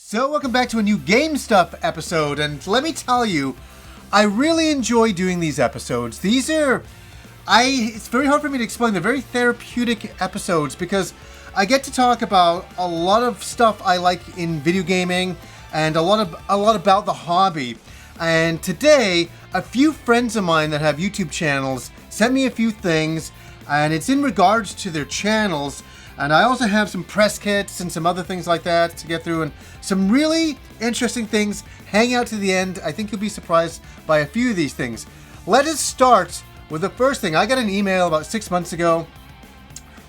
So welcome back to a new Game Stuff episode, and let me tell you, I really enjoy doing these episodes. It's very hard for me to explain. They're very therapeutic episodes because I get to talk about a lot of stuff I like in video gaming and a lot about the hobby. And today, a few friends of mine that have YouTube channels sent me a few things, and it's in regards to their channels. And I also have some press kits and some other things like that to get through, and some really interesting things. Hang out to the end. I think you'll be surprised by a few of these things. Let us start with the first thing. I got an email about 6 months ago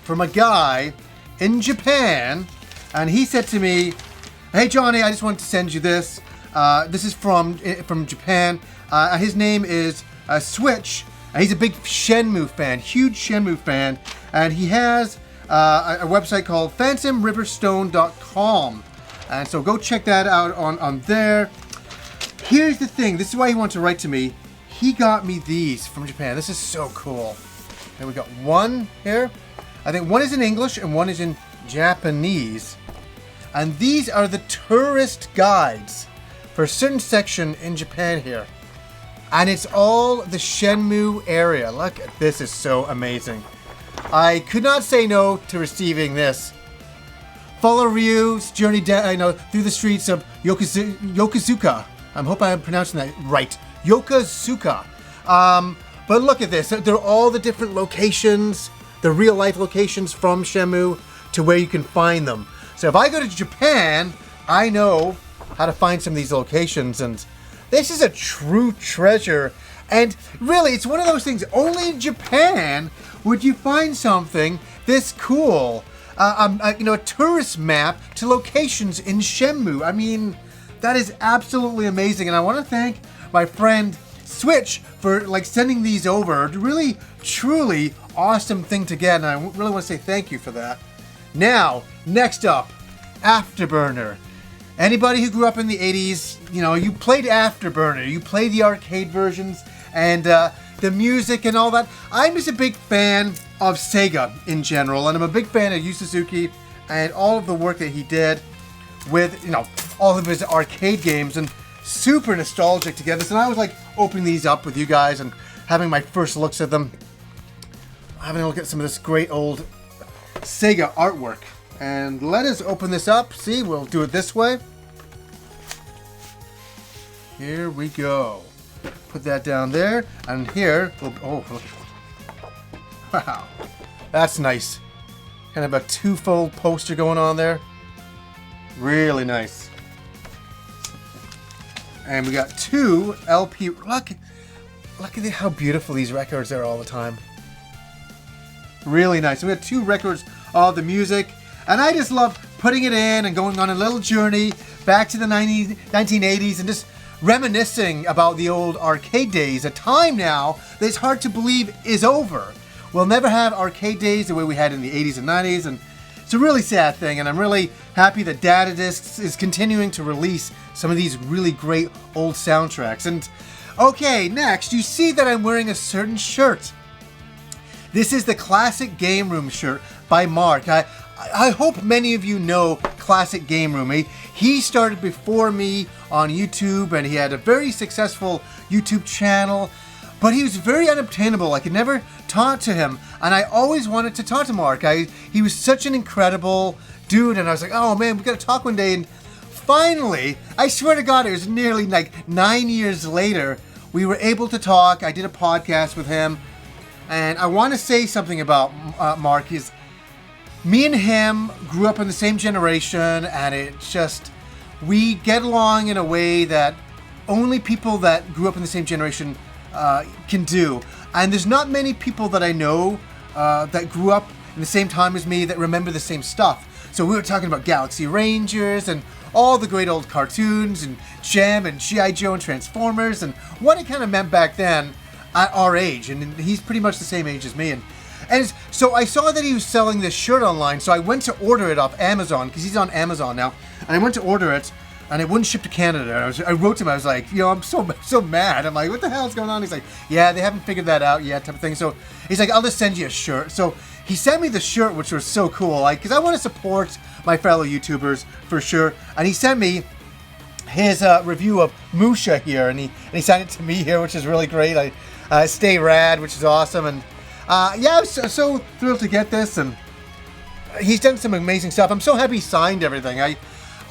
from a guy in Japan, and he said to me, "Hey Johnny, I just wanted to send you this. This is from Japan. His name is Switch. He's a big Shenmue fan, huge Shenmue fan, and he has a website called phantomriverstone.com, and so go check that out on there. Here's the thing. This is why he wanted to write to me. He got me these from Japan. This is so cool. And we got one here. I think one is in English and one is in Japanese. And these are the tourist guides for a certain section in Japan here. And it's all the Shenmue area. Look at this. Is so amazing. I could not say no to receiving this. Follow Ryu's journey down, through the streets of Yokosuka. I hope I'm pronouncing that right. Yokosuka. But look at this. They're all the different locations, the real life locations from Shenmue to where you can find them. So if I go to Japan, I know how to find some of these locations, and this is a true treasure. And really, it's one of those things, only in Japan would you find something this cool. A tourist map to locations in Shenmue. I mean, that is absolutely amazing. And I want to thank my friend Switch for sending these over. Really, truly awesome thing to get. And I really want to say thank you for that. Now, next up, Afterburner. Anybody who grew up in the 80s, you played Afterburner. You played the arcade versions and the music and all that. I'm just a big fan of Sega in general, and I'm a big fan of Yu Suzuki and all of the work that he did with, all of his arcade games, and super nostalgic to get this. And I was opening these up with you guys and having my first looks at them, having a look at some of this great old Sega artwork. And let us open this up. See, we'll do it this way. Here we go. Put that down there, and here, wow, that's nice. Kind of a two-fold poster going on there. Really nice. And we got two LP. Look at how beautiful these records are all the time. Really nice. We got two records of the music, and I just love putting it in and going on a little journey back to the 1980s and just reminiscing about the old arcade days, a time now that it's hard to believe is over. We'll never have arcade days the way we had in the 80s and 90s, and it's a really sad thing, and I'm really happy that Data Discs is continuing to release some of these really great old soundtracks. And okay, next, you see that I'm wearing a certain shirt. This is the Classic Game Room shirt by Mark. I hope many of you know Classic Game Room. He started before me on YouTube, and he had a very successful YouTube channel, but he was very unobtainable. I could never talk to him, and I always wanted to talk to Mark. He was such an incredible dude, and I was like, oh man, we gotta talk one day. And finally, I swear to God, it was nearly 9 years later, we were able to talk. I did a podcast with him, and I want to say something about Mark. Me and him grew up in the same generation, and we get along in a way that only people that grew up in the same generation can do. And there's not many people that I know that grew up in the same time as me that remember the same stuff. So we were talking about Galaxy Rangers and all the great old cartoons and Gem and G.I. Joe and Transformers and what it kind of meant back then at our age. And he's pretty much the same age as me. And so I saw that he was selling this shirt online, so I went to order it off Amazon, because he's on Amazon now, and I went to order it, and it wouldn't ship to Canada. I wrote to him, I was like, I'm so mad. I'm like, what the hell is going on? He's like, yeah, they haven't figured that out yet, type of thing. So he's like, I'll just send you a shirt. So he sent me the shirt, which was so cool, like, because I want to support my fellow YouTubers for sure. And he sent me his review of Musha here, and he sent it to me here, which is really great. Stay rad, which is awesome, and yeah, I was so thrilled to get this, and he's done some amazing stuff. I'm so happy he signed everything.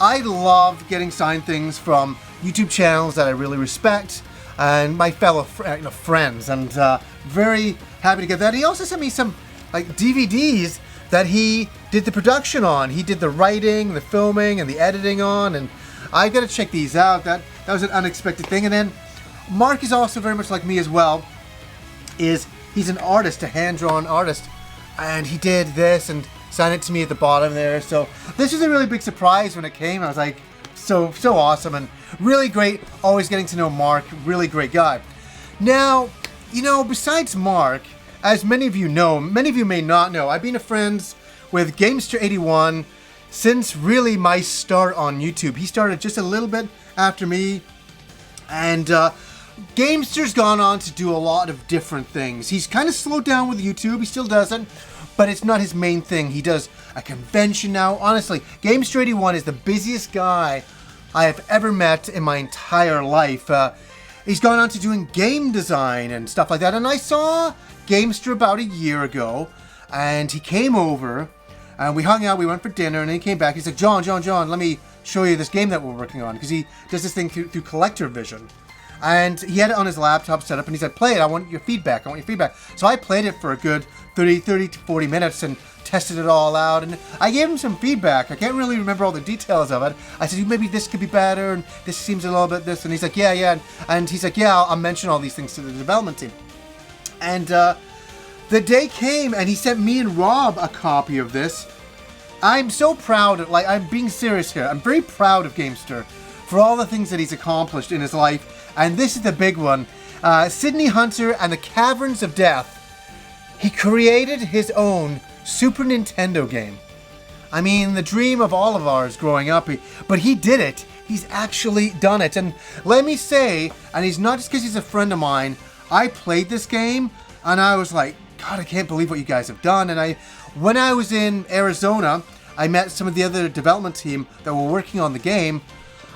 I love getting signed things from YouTube channels that I really respect and my fellow friends, and very happy to get that. He also sent me some like DVDs that he did the production on. He did the writing, the filming, and the editing on, and I gotta check these out. That was an unexpected thing. And then Mark is also very much like me as well. He's an artist, a hand-drawn artist, and he did this and signed it to me at the bottom there. So this was a really big surprise when it came. I was like, so awesome and really great. Always getting to know Mark, really great guy. Now, besides Mark, as many of you know, many of you may not know, I've been friends with Gamester81 since really my start on YouTube. He started just a little bit after me, and Gamester's gone on to do a lot of different things. He's kind of slowed down with YouTube. He still does it, but it's not his main thing. He does a convention now. Honestly, Gamester81 is the busiest guy I have ever met in my entire life. He's gone on to doing game design and stuff like that. And I saw Gamester about a year ago, and he came over, and we hung out, we went for dinner, and then he came back. He's like, John, let me show you this game that we're working on, because he does this thing through Collector Vision. And he had it on his laptop set up, and he said, play it, I want your feedback. So I played it for a good 30 to 40 minutes and tested it all out, and I gave him some feedback. I can't really remember all the details of it. I said, maybe this could be better, and this seems a little bit this, and he's like, yeah. And he's like, yeah, I'll mention all these things to the development team. And the day came, and he sent me and Rob a copy of this. I'm so proud, I'm being serious here. I'm very proud of Gamester for all the things that he's accomplished in his life. And this is the big one. Sydney Hunter and the Caverns of Death. He created his own Super Nintendo game. I mean, the dream of all of ours growing up, but he did it. He's actually done it. And let me say, and he's not just because he's a friend of mine, I played this game, and I was like, God, I can't believe what you guys have done. And when I was in Arizona, I met some of the other development team that were working on the game,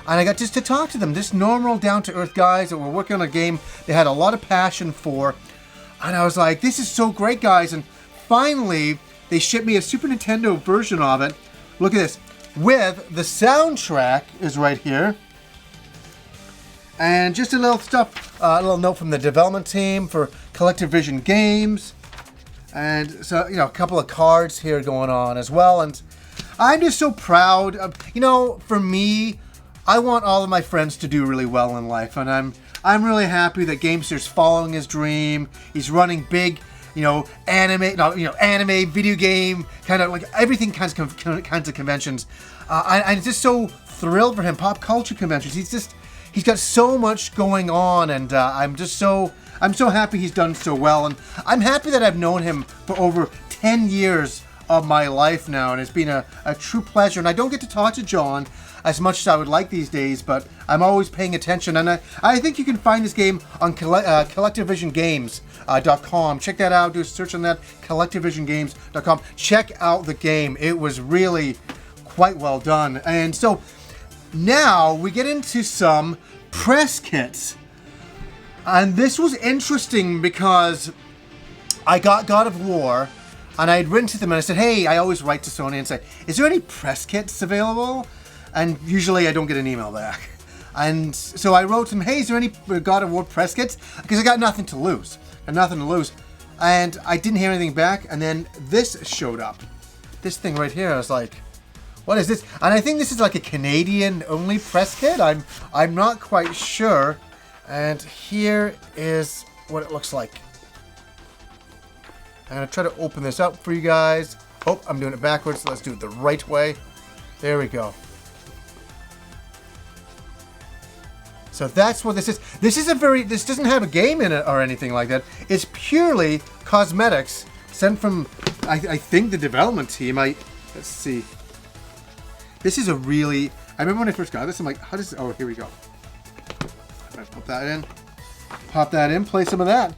and I got just to talk to them, just normal, down-to-earth guys that were working on a game they had a lot of passion for. And I was like, this is so great, guys. And finally, they shipped me a Super Nintendo version of it. Look at this. With the soundtrack is right here. And just a little stuff, a little note from the development team for Collective Vision Games. And so, a couple of cards here going on as well. And I'm just so proud of, for me, I want all of my friends to do really well in life. And I'm really happy that Gamester's following his dream. He's running big, anime, video game, kind of like everything kinds of conventions. I'm just so thrilled for him. Pop culture conventions. He's got so much going on, and I'm so happy he's done so well. And I'm happy that I've known him for over 10 years of my life now, and it's been a true pleasure. And I don't get to talk to John as much as I would like these days, but I'm always paying attention. And I think you can find this game on CollectiveVisionGames.com. Check that out. Do a search on that, CollectiveVisionGames.com. Check out the game. It was really quite well done. And so now we get into some press kits. And this was interesting because I got God of War, and I had written to them and I said, hey, I always write to Sony and say, is there any press kits available? And usually I don't get an email back. And so I wrote to them, hey, is there any God of War press kits? Because I got nothing to lose. And I didn't hear anything back. And then this showed up. This thing right here. I was like, what is this? And I think this is like a Canadian-only press kit. I'm not quite sure. And here is what it looks like. I'm going to try to open this up for you guys. Oh, I'm doing it backwards. So let's do it the right way. There we go. So that's what this is. This doesn't have a game in it or anything like that. It's purely cosmetics sent from, I think, the development team. Let's see. This is I remember when I first got this, I'm like, how does, here we go. I'm gonna pop that in, play some of that.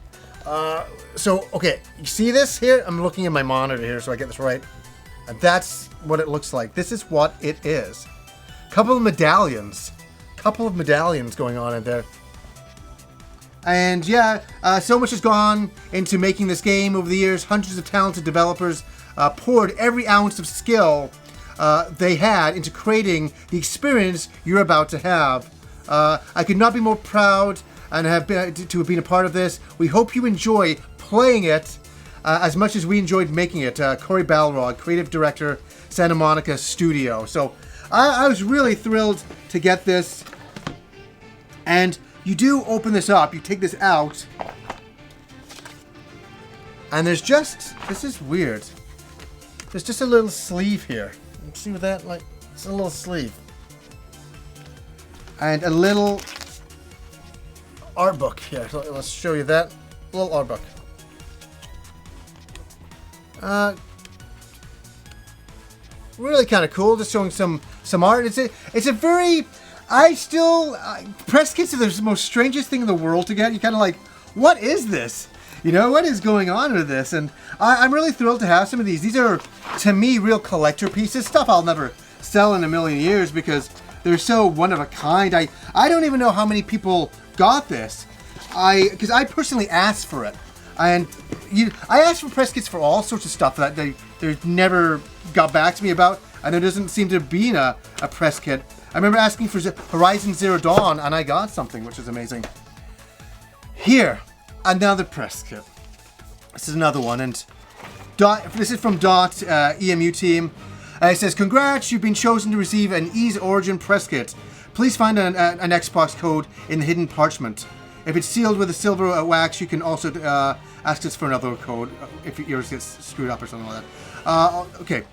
So, okay, you see this here? I'm looking at my monitor here so I get this right. And that's what it looks like. This is what it is. Couple of medallions going on in there. And yeah, so much has gone into making this game over the years. Hundreds of talented developers poured every ounce of skill they had into creating the experience you're about to have. I could not be more proud and to have been a part of this. We hope you enjoy playing it as much as we enjoyed making it. Corey Balrog, creative director, Santa Monica Studio. So I was really thrilled to get this. And you do open this up, you take this out, and there's just, this is weird. There's just a little sleeve here. See what that, like, it's a little sleeve. And a little art book here. So let's show you that. A little art book. Really kind of cool, just showing some art. It's a very, press kits are the most strangest thing in the world to get. You're kind of like, what is this? You know, what is going on with this? And I'm really thrilled to have some of these. These are, to me, real collector pieces. Stuff I'll never sell in a million years because they're so one of a kind. I don't even know how many people got this. Because I personally asked for it. And I asked for press kits for all sorts of stuff that they never got back to me about. And there doesn't seem to be a press kit. I remember asking for Horizon Zero Dawn, and I got something, which is amazing. Here, another press kit. This is another one, and this is from EMU team. It says, "Congrats, you've been chosen to receive an Ease Origin press kit. Please find an Xbox code in the hidden parchment. If it's sealed with a silver wax, you can also ask us for another code if yours gets screwed up or something like that." Okay.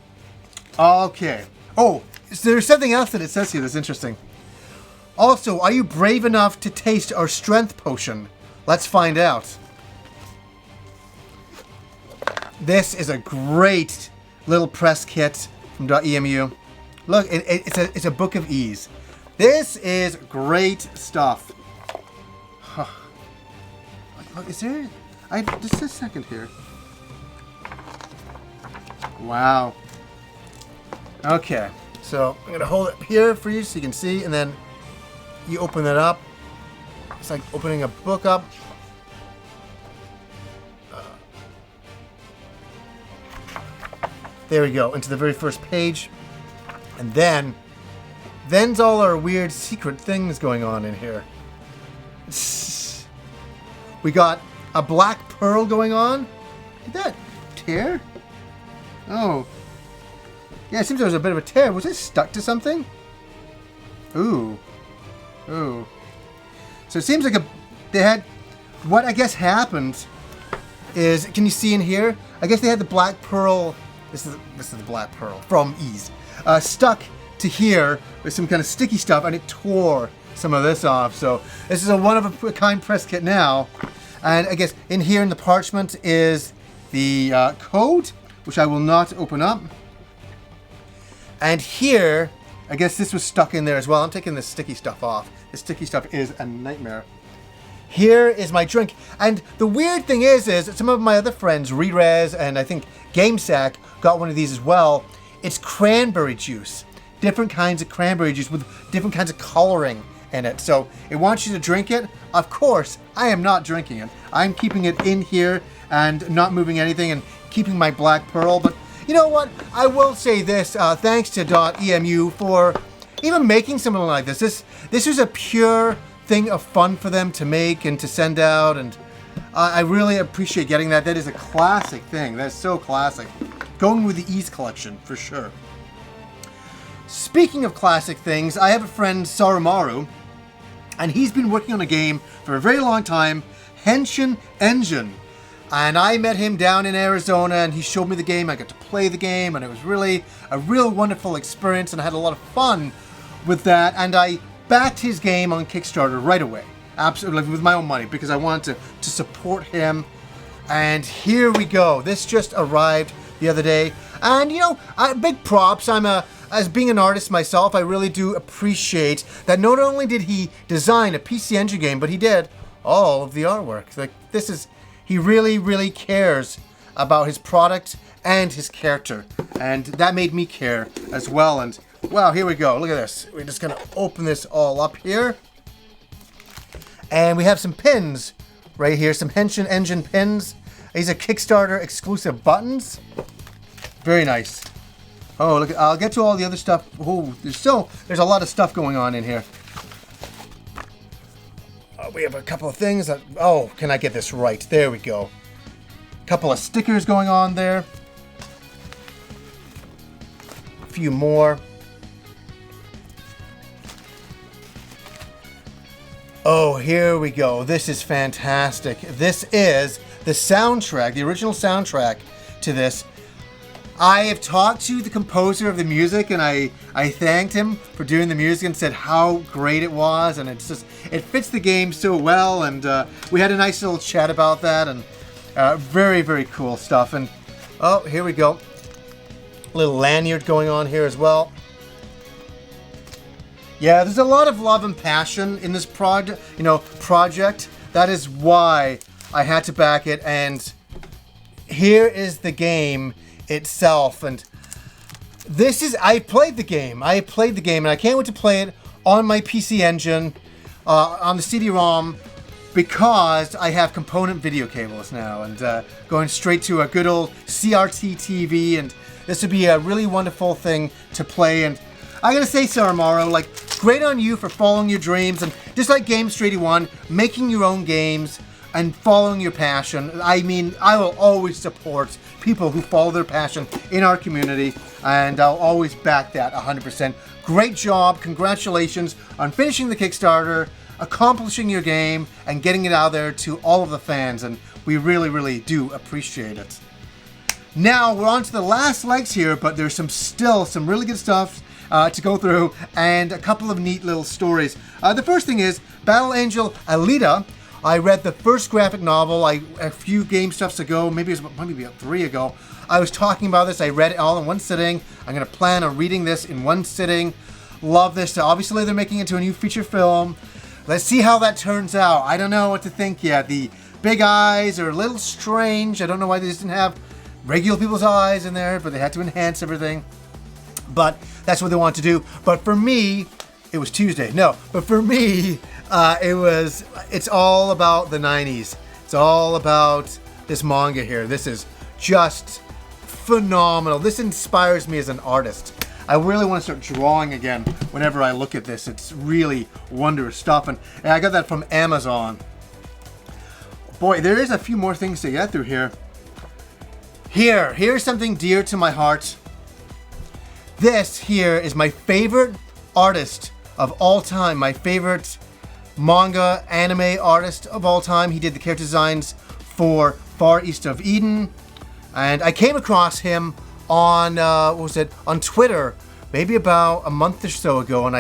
Oh, there's something else that it says here that's interesting. Also, are you brave enough to taste our strength potion? Let's find out. This is a great little press kit from .emu. Look, it's a book of ease. This is great stuff. Huh. Is there? Just a second here. Wow. Okay, so I'm gonna hold it here for you so you can see, and then you open it up. It's like opening a book up. There we go, into the very first page. And then's all our weird secret things going on in here. We got a black pearl going on. Did that tear? Oh. Yeah, it seems there was a bit of a tear. Was it stuck to something? Ooh. Ooh. So it seems like what I guess happened is, can you see in here? I guess they had the black pearl, this is the black pearl from Ease, stuck to here with some kind of sticky stuff, and it tore some of this off. So this is a one-of-a-kind press kit now. And I guess in here in the parchment is the code, which I will not open up. And here, I guess this was stuck in there as well. I'm taking this sticky stuff off. This sticky stuff is a nightmare. Here is my drink. And the weird thing is some of my other friends, Rerez and I think GameSack, got one of these as well. It's cranberry juice. Different kinds of cranberry juice with different kinds of coloring in it. So it wants you to drink it. Of course, I am not drinking it. I'm keeping it in here and not moving anything and keeping my black pearl. But you know what? I will say this, thanks to .emu for even making something like this. This was a pure thing of fun for them to make and to send out, and I really appreciate getting that. That is a classic thing. That's so classic. Going with the Ease collection, for sure. Speaking of classic things, I have a friend, Sarumaru, and he's been working on a game for a very long time, Henshin Engine. And I met him down in Arizona, and he showed me the game. I got to play the game, and it was really a real wonderful experience, and I had a lot of fun with that. And I backed his game on Kickstarter right away, absolutely, with my own money, because I wanted to support him. And here we go. This just arrived the other day, and you know, big props. As being an artist myself, I really do appreciate that. Not only did he design a PC Engine game, but he did all of the artwork. Like, he really, really cares about his product and his character. And that made me care as well. And wow, here we go. Look at this. We're just going to open this all up here. And we have some pins right here. Some Henshin Engine pins. These are Kickstarter exclusive buttons. Very nice. Oh, look, I'll get to all the other stuff. Oh, there's a lot of stuff going on in here. We have a couple of things that, oh, can I get this right? There we go. Couple of stickers going on there. A few more. Oh, here we go. This is fantastic. This is the soundtrack, the original soundtrack to this. I have talked to the composer of the music, and I thanked him for doing the music and said how great it was, and it fits the game so well, and we had a nice little chat about that, and very, very cool stuff. And oh, here we go. A little lanyard going on here as well. Yeah, there's a lot of love and passion in this project. That is why I had to back it, and here is the game itself. And I played the game, and I can't wait to play it on my PC Engine, on the CD-ROM, because I have component video cables now, and going straight to a good old CRT TV, and this would be a really wonderful thing to play. And I gotta say, Saramaro, like, great on you for following your dreams, and just like Games381, making your own games and following your passion. I mean, I will always support people who follow their passion in our community, and I'll always back that 100%. Great job. Congratulations on finishing the Kickstarter, accomplishing your game, and getting it out there to all of the fans, and we really, really do appreciate it. Now, we're on to the last legs here, but there's still some really good stuff to go through, and a couple of neat little stories. The first thing is Battle Angel Aleta. I read the first graphic novel a few game stuffs ago, maybe about 3 ago. I was talking about this. I read it all in one sitting. I'm going to plan on reading this in one sitting. Love this. Obviously, they're making it into a new feature film. Let's see how that turns out. I don't know what to think yet. The big eyes are a little strange. I don't know why they just didn't have regular people's eyes in there, but they had to enhance everything. But that's what they want to do. But for me, it was Tuesday. No, but for me, it's all about the 90s. It's all about this manga here. This is just phenomenal. This inspires me as an artist. I really want to start drawing again whenever I look at this. It's really wondrous stuff. And I got that from Amazon. Boy, there is a few more things to get through here. Here's something dear to my heart. This here is my favorite artist of all time. My favorite manga anime artist of all time. He did the character designs for Far East of Eden. And I came across him on, on Twitter, maybe about a month or so ago. And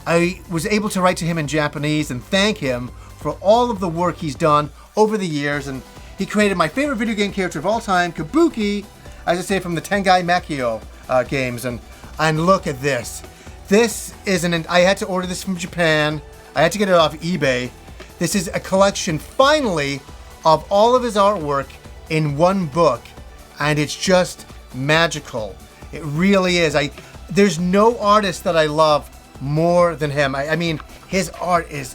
I was able to write to him in Japanese and thank him for all of the work he's done over the years. And he created my favorite video game character of all time, Kabuki, as I say, from the Tengai Makio games. And look at this. This is I had to order this from Japan. I had to get it off eBay. This is a collection, finally, of all of his artwork in one book. And it's just magical. It really is. There's no artist that I love more than him. I mean, his art is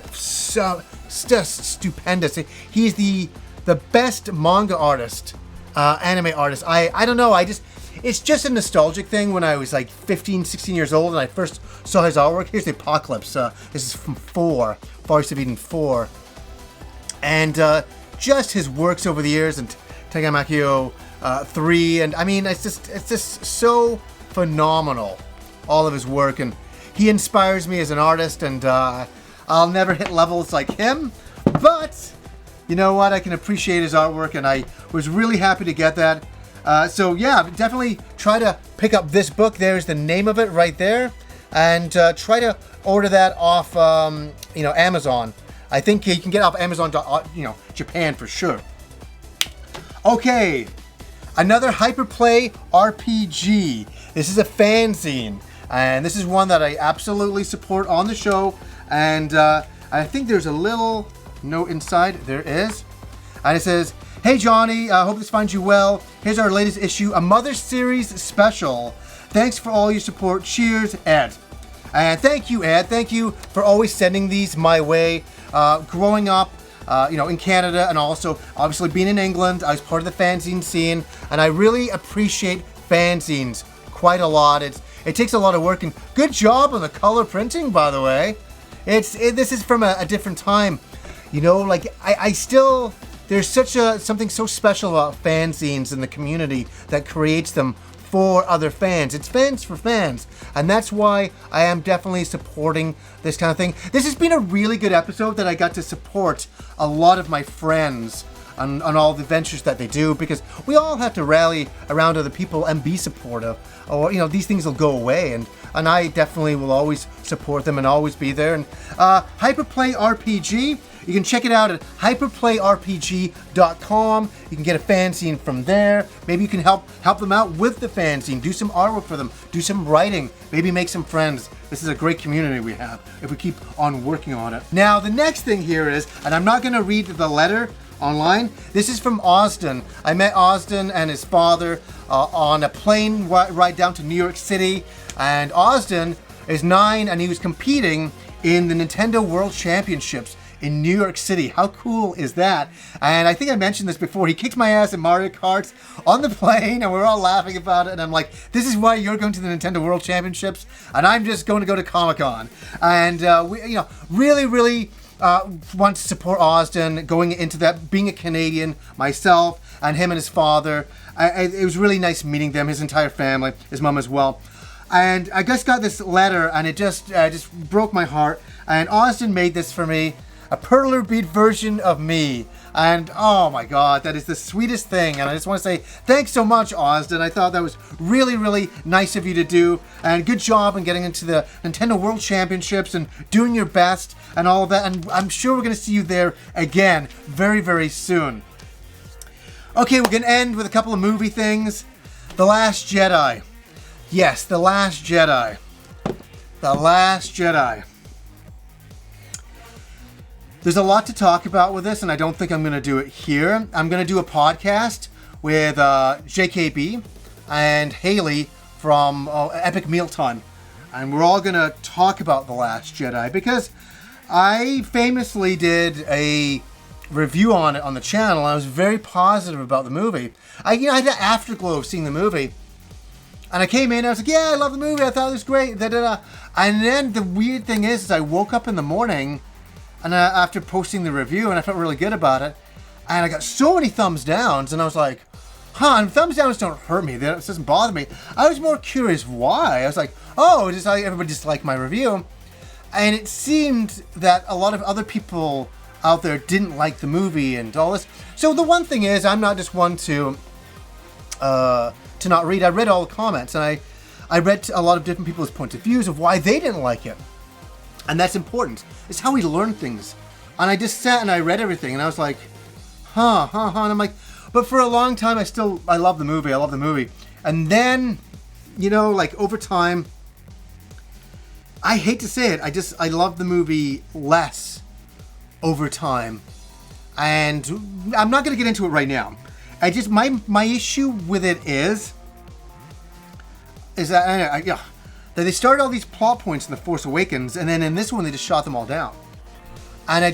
just stupendous. He's the best manga artist, anime artist. I don't know. It's just a nostalgic thing. When I was like 15, 16 years old and I first saw his artwork. Here's the Apocalypse. This is from Far East of Eden 4. And just his works over the years, and Tengai Makio 3. And I mean, it's just so phenomenal, all of his work. And he inspires me as an artist, and I'll never hit levels like him. But you know what? I can appreciate his artwork, and I was really happy to get that. So yeah, definitely try to pick up this book. There's the name of it right there, and try to order that off, Amazon. I think you can get it off Amazon, Japan for sure. Okay, another Hyperplay RPG. This is a fanzine, and this is one that I absolutely support on the show. And I think there's a little note inside. There is, and it says, Hey Johnny, hope this finds you well. Here's our latest issue, a Mother Series special. Thanks for all your support. Cheers, Ed. And thank you, Ed. Thank you for always sending these my way. Growing up, in Canada, and also obviously being in England, I was part of the fanzine scene, and I really appreciate fanzines quite a lot. It takes a lot of work, and good job on the color printing, by the way. This is from a different time, I still. There's something so special about fanzines and the community that creates them for other fans. It's fans for fans, and that's why I am definitely supporting this kind of thing. This has been a really good episode that I got to support a lot of my friends on all the ventures that they do, because we all have to rally around other people and be supportive, or these things will go away, and I definitely will always support them and always be there. And Hyperplay RPG, you can check it out at hyperplayrpg.com. You can get a fanzine from there. Maybe you can help them out with the fanzine, do some artwork for them, do some writing, maybe make some friends. This is a great community we have if we keep on working on it. Now, the next thing here is, and I'm not going to read the letter online. This is from Austin. I met Austin and his father on a plane ride down to New York City, and Austin is 9 and he was competing in the Nintendo World Championships in New York City. How cool is that? And I think I mentioned this before. He kicked my ass in Mario Kart on the plane, and we're all laughing about it. And I'm like, this is why you're going to the Nintendo World Championships, and I'm just going to go to Comic-Con. And we, really want to support Austin going into that, being a Canadian myself, and him and his father. It was really nice meeting them, his entire family, his mom as well. And I just got this letter, and it just broke my heart. And Austin made this for me, a perler bead version of me. And oh my God, that is the sweetest thing. And I just want to say thanks so much, Austin. I thought that was really, really nice of you to do. And good job in getting into the Nintendo World Championships and doing your best and all of that. And I'm sure we're going to see you there again very, very soon. Okay, we're going to end with a couple of movie things. The Last Jedi. Yes, The Last Jedi. The Last Jedi. There's a lot to talk about with this, and I don't think I'm going to do it here. I'm going to do a podcast with JKB and Haley from Epic Mealtime. And we're all going to talk about The Last Jedi, because I famously did a review on it on the channel. I was very positive about the movie. I had an afterglow of seeing the movie. And I came in, I was like, yeah, I love the movie. I thought it was great. And then the weird thing is I woke up in the morning, and after posting the review, and I felt really good about it, and I got so many thumbs downs, and I was like, and thumbs downs don't hurt me. It doesn't bother me. I was more curious why. I was like, everybody disliked my review. And it seemed that a lot of other people out there didn't like the movie and all this. So the one thing is, I'm not just one to not read. I read all the comments, and I read a lot of different people's points of views of why they didn't like it. And that's important. It's how we learn things. And I just sat and I read everything, and I was like, and I'm like, but for a long time, I love the movie. I love the movie. And then, over time, I hate to say it, I love the movie less over time. And I'm not going to get into it right now. My issue with it is that they started all these plot points in The Force Awakens, and then in this one they just shot them all down. And the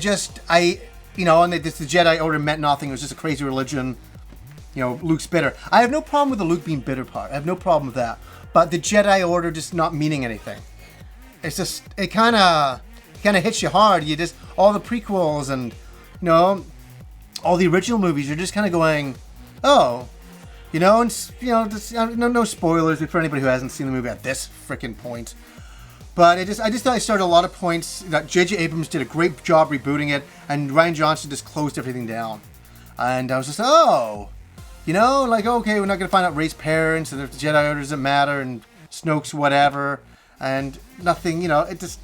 Jedi Order meant nothing. It was just a crazy religion. Luke's bitter. I have no problem with the Luke being bitter part. I have no problem with that. But the Jedi Order just not meaning anything. It's just, it kind of hits you hard. You just, all the prequels and, all the original movies, you're just kind of going, no spoilers for anybody who hasn't seen the movie at this freaking point. But I just thought I started a lot of points that J.J. Abrams did a great job rebooting it, and Rian Johnson just closed everything down. And I was just, okay, we're not going to find out Rey's parents, and the Jedi Order doesn't matter, and Snoke's whatever, and nothing, it just,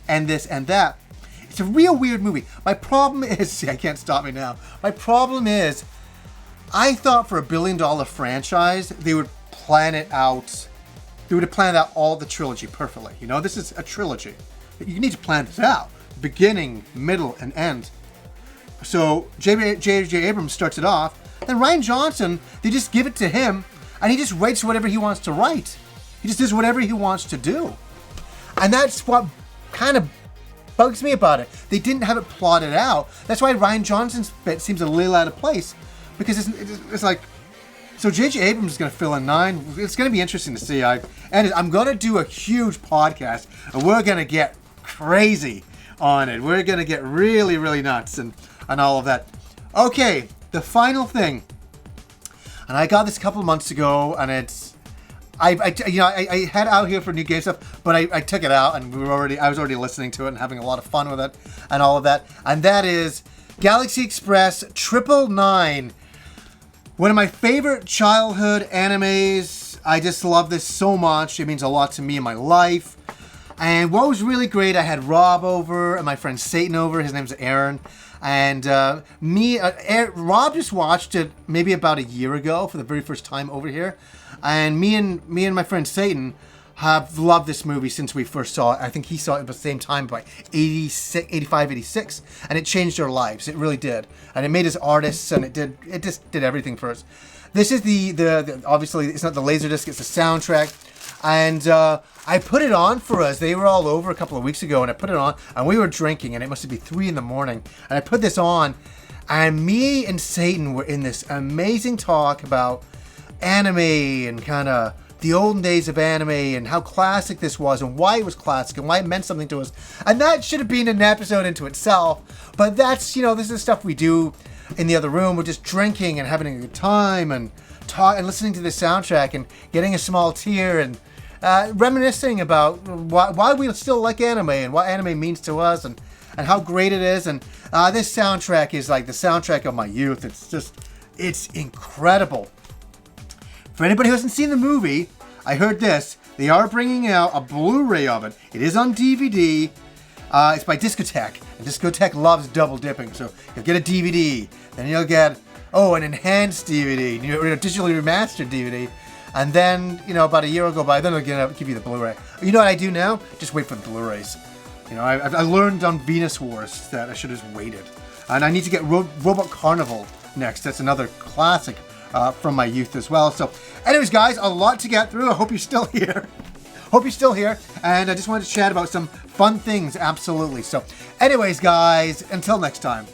and this and that. It's a real weird movie. My problem is, I can't stop me now. My problem is, I thought for $1 billion franchise, they would plan it out. They would have planned out all the trilogy perfectly. This is a trilogy. You need to plan this out. Beginning, middle, and end. So J.J. Abrams starts it off, then Rian Johnson, they just give it to him, and he just writes whatever he wants to write. He just does whatever he wants to do. And that's what kind of bugs me about it. They didn't have it plotted out. That's why Rian Johnson's bit seems a little out of place, because it's like, so J.J. Abrams is going to fill in 9. It's going to be interesting to see. I'm going to do a huge podcast, and we're going to get crazy on it. We're going to get really, really nuts and all of that. Okay, the final thing. And I got this a couple of months ago, and it's, I had it out here for new game stuff, but I took it out, and I was already listening to it and having a lot of fun with it and all of that. And that is Galaxy Express 999. One of my favorite childhood animes. I just love this so much. It means a lot to me in my life. And what was really great, I had Rob over and my friend Satan over. His name's Aaron. And Rob just watched it maybe about a year ago for the very first time over here. And me and my friend Satan have loved this movie since we first saw it. I think he saw it at the same time, by 85, 86, and it changed our lives. It really did. And it made us artists, and it just did everything for us. This is the obviously, it's not the Laserdisc, it's the soundtrack. And I put it on for us. They were all over a couple of weeks ago, and I put it on, and we were drinking, and it must be 3 a.m. And I put this on, and me and Satan were in this amazing talk about anime and kind of the olden days of anime and how classic this was and why it was classic and why it meant something to us. And that should have been an episode into itself. But that's, this is stuff we do in the other room. We're just drinking and having a good time and listening to the soundtrack and getting a small tear and reminiscing about why we still like anime and what anime means to us and how great it is. And this soundtrack is like the soundtrack of my youth. It's incredible. For anybody who hasn't seen the movie, I heard this. They are bringing out a Blu-ray of it. It is on DVD. It's by Discotek. And Discotek loves double dipping. So you'll get a DVD. Then you'll get, an enhanced DVD. Digitally remastered DVD. And then, about a year will go by. Then they're going to give you the Blu-ray. You know what I do now? Just wait for the Blu-rays. I learned on Venus Wars that I should have just waited. And I need to get Robot Carnival next. That's another classic from my youth as well. So anyways, guys, a lot to get through. I hope you're still here. And I just wanted to chat about some fun things. Absolutely. So anyways, guys, until next time.